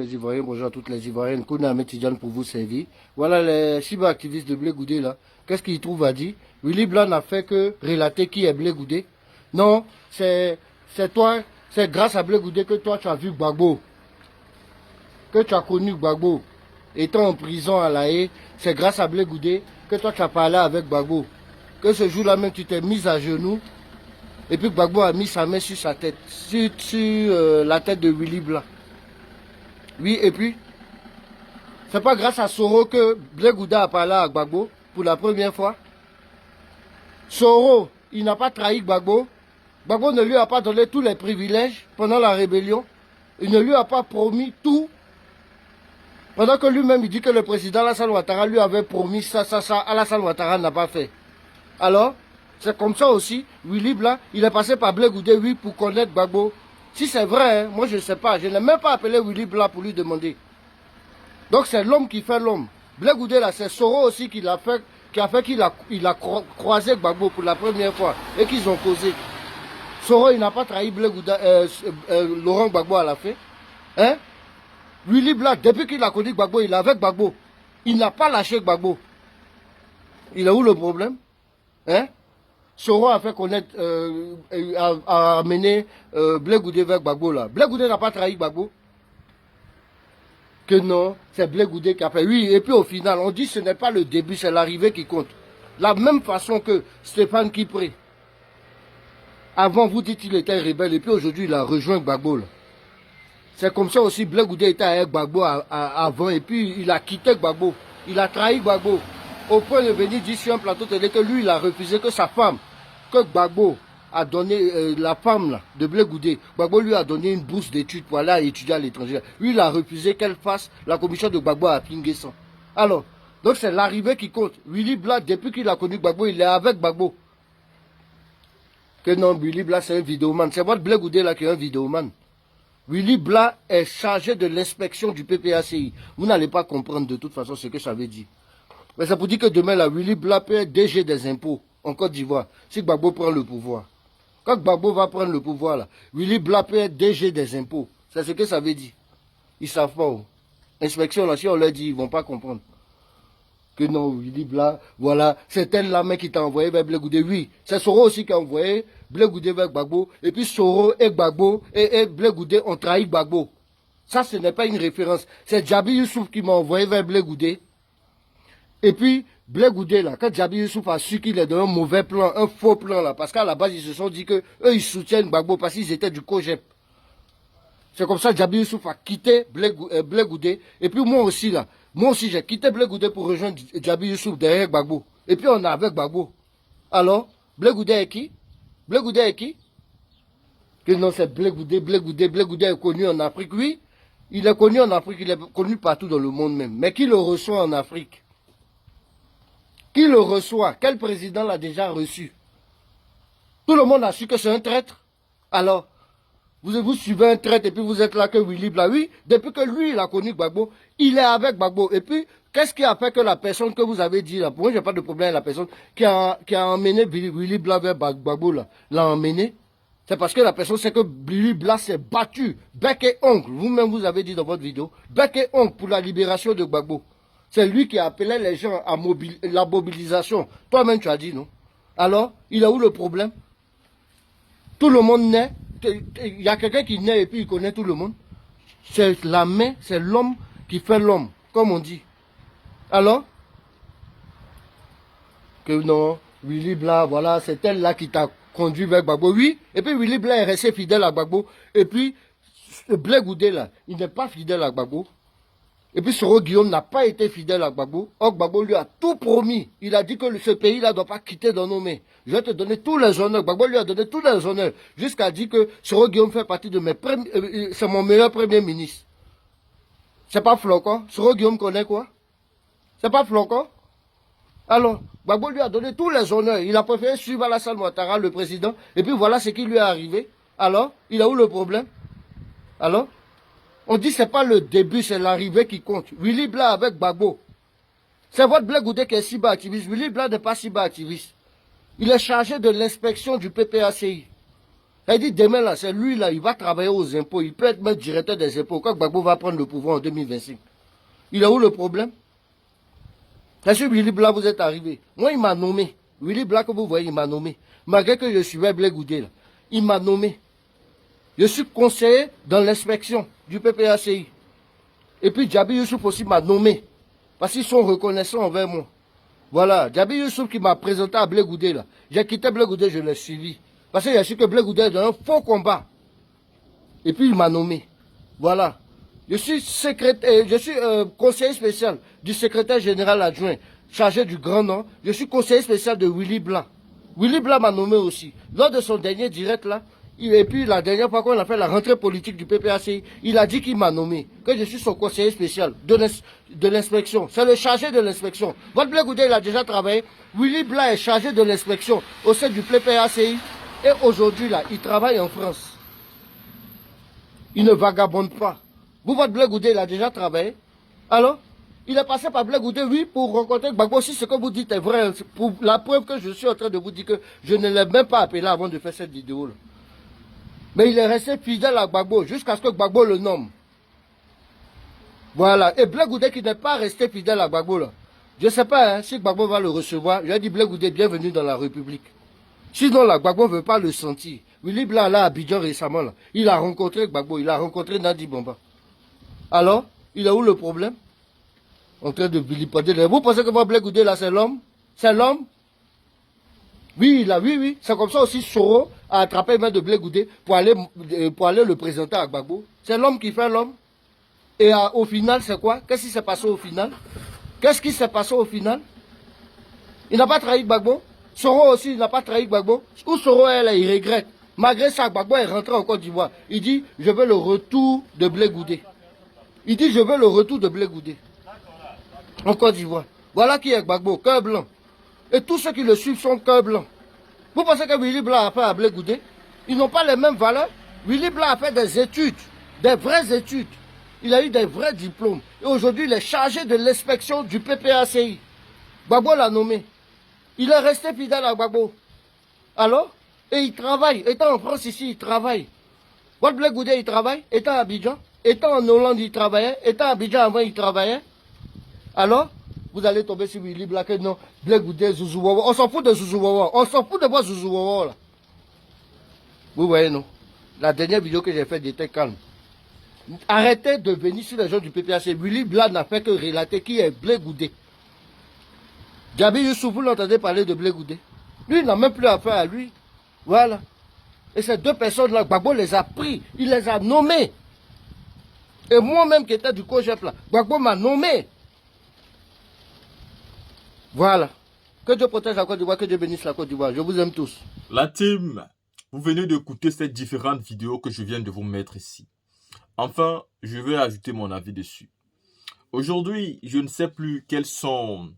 les Ivoiriens, bonjour à toutes les Ivoiriennes. Kouna Ahmed Tidjane pour vous servir. Voilà les cyber-activistes de Blé Goudé là. Qu'est-ce qu'ils trouvent à dire? Willy Blanc n'a fait que relater qui est Blé Goudé. Non, c'est toi, c'est grâce à Blé Goudé que toi tu as vu Gbagbo. Que tu as connu Gbagbo. Étant en prison à La Haye, c'est grâce à Blé Goudé que toi tu as parlé avec Gbagbo. Que ce jour-là même tu t'es mis à genoux. Et puis Gbagbo a mis sa main sur sa tête, sur la tête de Willy Blanc. Oui, et puis, c'est pas grâce à Soro que Blé Goudé a parlé à Gbagbo pour la première fois. Soro, il n'a pas trahi Gbagbo. Gbagbo ne lui a pas donné tous les privilèges pendant la rébellion. Il ne lui a pas promis tout. Pendant que lui-même, il dit que le président Alassane Ouattara lui avait promis ça, Alassane Ouattara n'a pas fait. Alors, c'est comme ça aussi, Willy Blanc, il est passé par Blé Goudé, oui, pour connaître Gbagbo. Si c'est vrai, hein, moi je ne sais pas, je n'ai même pas appelé Willy Blanc pour lui demander. Donc c'est l'homme qui fait l'homme. Blé Goudé là, c'est Soro aussi qui a fait qu'il a croisé Gbagbo pour la première fois et qu'ils ont causé. Soro, il n'a pas trahi Blé Goudé, Laurent Gbagbo à la fin. Hein? Willy Blanc, depuis qu'il a connu Gbagbo, il est avec Gbagbo. Il n'a pas lâché Gbagbo. Il est où le problème? Hein? Soro a fait connaître, a amené Blé Goudé vers Gbagbo là. Blé Goudé n'a pas trahi Gbagbo. Que non, c'est Blé Goudé qui a fait. Oui, et puis au final, on dit que ce n'est pas le début, c'est l'arrivée qui compte. La même façon que Stéphane Kipré. Avant, vous dites qu'il était rebelle, et puis aujourd'hui, il a rejoint Gbagbo là. C'est comme ça aussi, Blé Goudé était avec Gbagbo avant, et puis il a quitté Gbagbo. Il a trahi Gbagbo. Au point de venir dire sur un plateau télé que lui, il a refusé que sa femme, que Gbagbo a donné, la femme là, de Blé Goudé, Gbagbo lui a donné une bourse d'études pour aller étudier à l'étranger. Lui, il a refusé qu'elle fasse la commission de Gbagbo à Pinguessan. Alors, donc c'est l'arrivée qui compte. Willy Blanc, depuis qu'il a connu Gbagbo, il est avec Gbagbo. Que non, Willy Blanc, c'est un vidéoman. C'est votre Blé Goudé là qui est un vidéoman. Willy Blanc est chargé de l'inspection du PPACI. Vous n'allez pas comprendre de toute façon ce que ça veut dire. Mais ça pour dire que demain, là, Willy Blanc peut être DG des impôts en Côte d'Ivoire, si Gbagbo prend le pouvoir. Quand Gbagbo va prendre le pouvoir, là, Willy Blanc peut être DG des impôts. C'est ce que ça veut dire. Ils ne savent pas. Oh. Inspection, là, si on leur dit, ils ne vont pas comprendre. Que non, Willy Blanc, voilà, c'est elle la main qui t'a envoyé vers Blé Goudé. Oui, c'est Soro aussi qui a envoyé Blé Goudé vers Gbagbo. Et puis Soro et Gbagbo et Blé Goudé ont trahi Gbagbo. Ça, ce n'est pas une référence. C'est Djabi Youssouf qui m'a envoyé vers Blé Goudé. Et puis, Blé Goudé, là, quand Djabi Youssouf a su qu'il est dans un mauvais plan, un faux plan, là, parce qu'à la base, ils se sont dit que eux ils soutiennent Gbagbo parce qu'ils étaient du COGEP. C'est comme ça que Djabi Youssouf a quitté Blé Goudé. Et puis moi aussi, là, j'ai quitté Blé Goudé pour rejoindre Djabi Youssouf derrière Gbagbo. Et puis on est avec Gbagbo. Alors, Blé Goudé est qui? Blé Goudé est qui? Que non, c'est Blé Goudé est connu en Afrique, oui. Il est connu en Afrique, il est connu partout dans le monde même. Mais qui le reçoit en Afrique? Qui le reçoit? Quel président l'a déjà reçu? Tout le monde a su que c'est un traître. Alors, vous suivez un traître et puis vous êtes là que Willy Blanc. Oui, depuis que lui, il a connu Gbagbo, il est avec Gbagbo. Et puis, qu'est-ce qui a fait que la personne que vous avez dit là, pour moi, j'ai pas de problème avec la personne qui a emmené Willy Blanc vers Gbagbo là, l'a emmené. C'est parce que la personne sait que Willy Blanc s'est battu, bec et ongle. Vous-même, vous avez dit dans votre vidéo, bec et ongle pour la libération de Gbagbo. C'est lui qui a appelé les gens à la mobilisation. Toi-même, tu as dit, non? Alors, il a où le problème? Tout le monde naît. Il y a quelqu'un qui naît et puis il connaît tout le monde. C'est la main, c'est l'homme qui fait l'homme, comme on dit. Alors? Que non, Willy Blanc, voilà, c'est elle là qui t'a conduit vers Gbagbo. Oui, et puis Willy Blanc est resté fidèle à Gbagbo. Et puis, Blé Goudé là, il n'est pas fidèle à Gbagbo. Et puis Soro Guillaume n'a pas été fidèle à Gbagbo. Or Gbagbo lui a tout promis. Il a dit que ce pays-là ne doit pas quitter dans nos mains. Je vais te donner tous les honneurs. Gbagbo lui a donné tous les honneurs. Jusqu'à dire que Soro Guillaume fait partie de mes premiers... c'est mon meilleur premier ministre. C'est pas Flocon. Soro Guillaume connaît quoi? C'est pas Flocon. Alors, Gbagbo lui a donné tous les honneurs. Il a préféré suivre Alassane Ouattara, le président. Et puis voilà ce qui lui est arrivé. Alors, il a où le problème? Alors? On dit que ce n'est pas le début, c'est l'arrivée qui compte. Willy Blanc avec Gbagbo. C'est votre Blé Goudé qui est cyberactiviste. Willy Blanc n'est pas cyberactiviste. Il est chargé de l'inspection du PPACI. Elle dit demain là, c'est lui là, il va travailler aux impôts. Il peut être même directeur des impôts quand Gbagbo va prendre le pouvoir en 2025. Il a où le problème? C'est sur Willy Blanc vous êtes arrivé. Moi, il m'a nommé. Willy Blanc, que vous voyez, il m'a nommé. Malgré que je suivais Blé Goudé là. Il m'a nommé. Je suis conseiller dans l'inspection du PPACI. Et puis Djabi Youssouf aussi m'a nommé. Parce qu'ils sont reconnaissants envers moi. Voilà, Djabi Youssouf qui m'a présenté à Blé Goudé là. J'ai quitté Blé Goudé, je l'ai suivi. Parce que j'ai su que Blé Goudé est dans un faux combat. Et puis il m'a nommé. Voilà. Je suis secrétaire, conseiller spécial du secrétaire général adjoint, chargé du Grand Nord. Je suis conseiller spécial de Willy Blanc. Willy Blanc m'a nommé aussi. Lors de son dernier direct là, et puis la dernière fois qu'on a fait la rentrée politique du PPACI, il a dit qu'il m'a nommé, que je suis son conseiller spécial de l'inspection. C'est le chargé de l'inspection. Votre Blé Goudé, il a déjà travaillé. Willy Blanc est chargé de l'inspection au sein du PPACI. Et aujourd'hui là, il travaille en France. Il ne vagabonde pas. Vous, votre Blé Goudé, il a déjà travaillé. Alors, il est passé par Blé Goudé, oui, pour rencontrer Gbagbo. Si ce que vous dites est vrai, pour la preuve que je suis en train de vous dire que je ne l'ai même pas appelé avant de faire cette vidéo là. Mais il est resté fidèle à Gbagbo jusqu'à ce que Gbagbo le nomme. Voilà. Et Blé Goudé qui n'est pas resté fidèle à Gbagbo là. Je ne sais pas hein, si Gbagbo va le recevoir. Je lui ai dit Blé Goudé, bienvenue dans la République. Sinon là, Gbagbo ne veut pas le sentir. Willy Blanc là à Abidjan récemment là. Il a rencontré Gbagbo, il a rencontré Nadi Bomba. Alors, il a où le problème? En train de vilipender. Vous pensez que votre Blé Goudé là c'est l'homme? C'est l'homme? Oui, oui. C'est comme ça aussi Soro a attrapé une main de Blé Goudé pour aller le présenter à Gbagbo. C'est l'homme qui fait l'homme. Et au final, c'est quoi? Qu'est-ce qui s'est passé au final? Qu'est-ce qui s'est passé au final? Il n'a pas trahi Gbagbo. Soro aussi, il n'a pas trahi Gbagbo. Où Soro est là, il regrette. Malgré ça, Gbagbo est rentré en Côte d'Ivoire. Il dit, je veux le retour de Blé Goudé. Il dit, je veux le retour de Blé Goudé. En Côte d'Ivoire. Voilà qui est Gbagbo, cœur blanc. Et tous ceux qui le suivent sont cœur blanc. Vous pensez que Willy Blanc a fait à Blé Goudé? Ils n'ont pas les mêmes valeurs. Willy Blanc a fait des études, des vraies études. Il a eu des vrais diplômes. Et aujourd'hui, il est chargé de l'inspection du PPACI. Gbagbo l'a nommé. Il est resté fidèle à Gbagbo. Alors? Et il travaille. Étant en France ici, il travaille. Votre Blé Goudé, il travaille. Étant à Abidjan. Étant en Hollande, il travaillait. Étant à Abidjan avant, il travaillait. Alors? Vous allez tomber sur Willy Blanc, non, Blé Goudé, Zouzou Wawa. On s'en fout de Zouzou Wawa. On s'en fout de moi, Zouzou Wawa, là. Vous voyez, non? La dernière vidéo que j'ai faite était calme. Arrêtez de venir sur les gens du PPAC. Willy Blanc n'a fait que relater qui est Blé Goudé. Djabi Youssouf, vous l'entendez parler de Blé Goudé. Lui, il n'a même plus affaire à lui. Voilà. Et ces deux personnes-là, Gbagbo les a pris. Il les a nommés. Et moi-même qui étais du COJEP là, Gbagbo m'a nommé. Voilà. Que Dieu protège la Côte d'Ivoire, que Dieu bénisse la Côte d'Ivoire. Je vous aime tous. La team, vous venez d'écouter ces différentes vidéos que je viens de vous mettre ici. Enfin, je vais ajouter mon avis dessus. Aujourd'hui, je ne sais plus quelles sont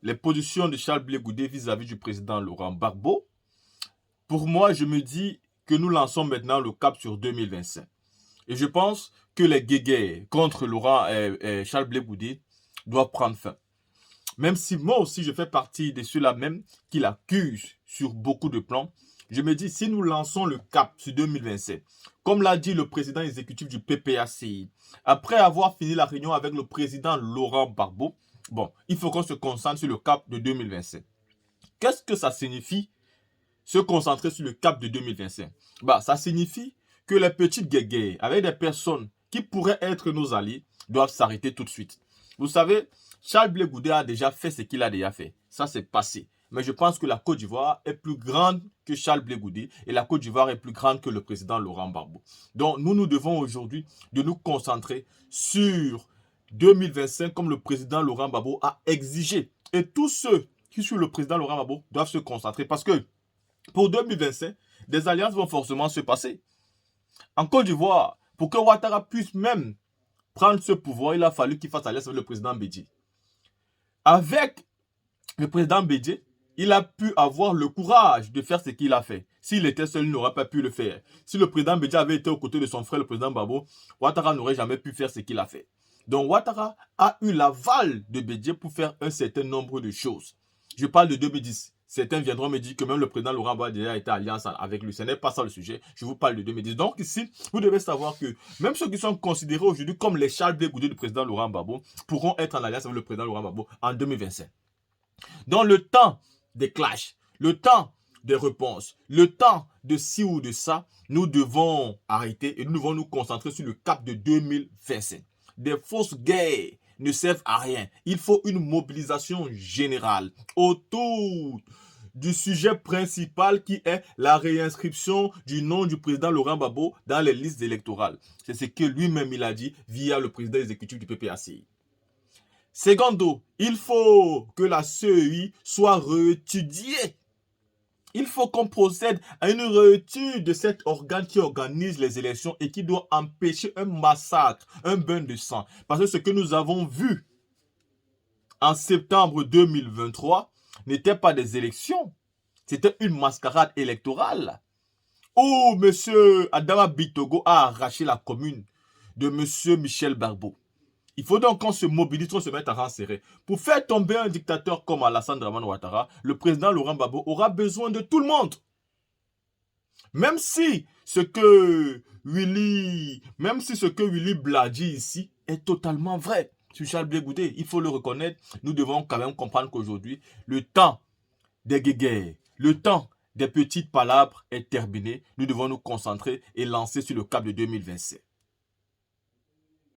les positions de Charles Blé Goudé vis-à-vis du président Laurent Gbagbo. Pour moi, je me dis que nous lançons maintenant le cap sur 2025. Et je pense que les guéguerres contre Laurent et Charles Blé Goudé doivent prendre fin. Même si moi aussi, je fais partie de ceux-là même qui l'accusent sur beaucoup de plans, je me dis, si nous lançons le cap sur 2027, comme l'a dit le président exécutif du PPACI, après avoir fini la réunion avec le président Laurent Gbagbo, bon, il faut qu'on se concentre sur le cap de 2027. Qu'est-ce que ça signifie, se concentrer sur le cap de 2025? Bah, ça signifie que les petites guéguerres avec des personnes qui pourraient être nos alliés doivent s'arrêter tout de suite. Vous savez, Charles Blé Goudé a déjà fait ce qu'il a déjà fait. Ça, c'est passé. Mais je pense que la Côte d'Ivoire est plus grande que Charles Blé Goudé et la Côte d'Ivoire est plus grande que le président Laurent Gbagbo. Donc, nous devons aujourd'hui de nous concentrer sur 2025 comme le président Laurent Gbagbo a exigé. Et tous ceux qui suivent le président Laurent Gbagbo doivent se concentrer parce que pour 2025, des alliances vont forcément se passer. En Côte d'Ivoire, pour que Ouattara puisse même prendre ce pouvoir, il a fallu qu'il fasse alliance avec le président Bédié. Avec le président Bédié, il a pu avoir le courage de faire ce qu'il a fait. S'il était seul, il n'aurait pas pu le faire. Si le président Bédié avait été aux côtés de son frère, le président Gbagbo, Ouattara n'aurait jamais pu faire ce qu'il a fait. Donc Ouattara a eu l'aval de Bédié pour faire un certain nombre de choses. Je parle de 2010. certains viendront me dire que même le président Laurent Gbagbo a déjà été alliance avec lui. Ce n'est pas ça le sujet. Je vous parle de 2010. Donc ici, vous devez savoir que même ceux qui sont considérés aujourd'hui comme les Charles Blé Goudé du président Laurent Gbagbo pourront être en alliance avec le président Laurent Gbagbo en 2025. Dans le temps des clashs, le temps des réponses, le temps de ci ou de ça, nous devons arrêter et nous devons nous concentrer sur le cap de 2025. Des fausses guerres ne servent à rien. Il faut une mobilisation générale autour du sujet principal qui est la réinscription du nom du président Laurent Gbagbo dans les listes électorales. C'est ce que lui-même il a dit via le président exécutif du PPACI. Secondo, il faut que la CEI soit réétudiée. Il faut qu'on procède à une réétude de cet organe qui organise les élections et qui doit empêcher un massacre, un bain de sang. Parce que ce que nous avons vu en septembre 2023 n'était pas des élections, c'était une mascarade électorale. Où M. Adama Bitogo a arraché la commune de M. Michel Barbeau. Il faut donc qu'on se mobilise, qu'on se mette à rang serré. Pour faire tomber un dictateur comme Alassane Dramane Ouattara, le président Laurent Gbagbo aura besoin de tout le monde. Même si ce que Willy Bladji ici est totalement vrai. Sur Charles Blé Goudé, il faut le reconnaître. Nous devons quand même comprendre qu'aujourd'hui, le temps des guéguerres, le temps des petites palabres est terminé. Nous devons nous concentrer et lancer sur le cap de 2027.